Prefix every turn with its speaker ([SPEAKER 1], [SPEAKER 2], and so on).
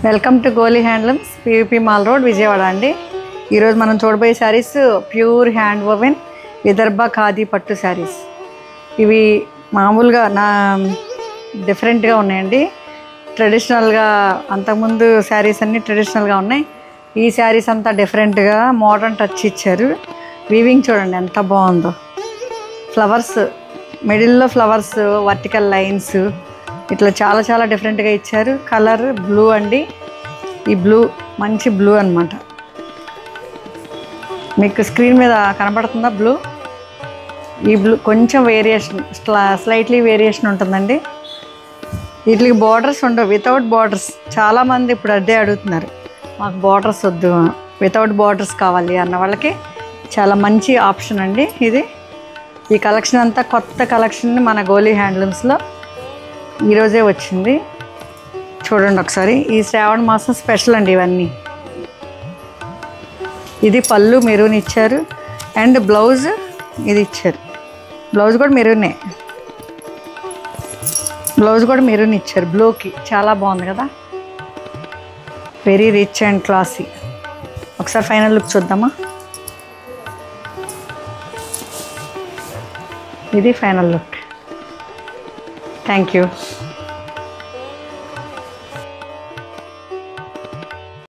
[SPEAKER 1] Welcome to Goli handlooms PVP mall road Vijayawada అండి. ఈరోజు మనం చూడబోయే saris pure hand woven Vidarbha khadi పట్టు శారీస్. ఇవి మామూలుగా డిఫరెంట్గా ఉన్నాయండి. ట్రెడిషనల్గా అంతకుముందు శారీస్ అన్నీ ట్రెడిషనల్గా ఉన్నాయి. ఈ శారీస్ అంతా డిఫరెంట్గా మోడర్న్ టచ్ ఇచ్చారు. వీవింగ్ చూడండి ఎంత బాగుందో. ఫ్లవర్స్ మిడిల్లో ఫ్లవర్స్, వర్టికల్ లైన్స్ ఇట్లా చాలా చాలా డిఫరెంట్గా ఇచ్చారు. కలర్ బ్లూ అండి. ఈ బ్లూ మంచి బ్లూ అన్నమాట. మీకు స్క్రీన్ మీద కనబడుతుందా బ్లూ? ఈ బ్లూ కొంచెం వేరియేషన్, స్లైట్లీ వేరియేషన్ ఉంటుందండి. వీటికి బార్డర్స్ ఉండవు, వితౌట్ బార్డర్స్. చాలామంది ఇప్పుడు అదే అడుగుతున్నారు, మాకు బార్డర్స్ వద్దు, వితౌట్ బార్డర్స్ కావాలి అన్న వాళ్ళకి చాలా మంచి ఆప్షన్ అండి ఇది. ఈ కలెక్షన్ అంతా కొత్త కలెక్షన్ మన గోలీ హ్యాండ్లూమ్స్లో ఈరోజే వచ్చింది. చూడండి ఒకసారి. ఈ శ్రావణ మాసం స్పెషల్ అండి ఇవన్నీ. ఇది పళ్ళు మెరూన్ ఇచ్చారు అండ్ బ్లౌజ్ ఇది ఇచ్చారు. బ్లౌజ్ కూడా మెరూనే, బ్లౌజ్ కూడా మెరూన్ ఇచ్చారు బ్లూకి. చాలా బాగుంది కదా, వెరీ రిచ్ అండ్ క్లాసీ. ఒకసారి ఫైనల్ లుక్ చూద్దామా. ఇది ఫైనల్ లుక్. Thank you.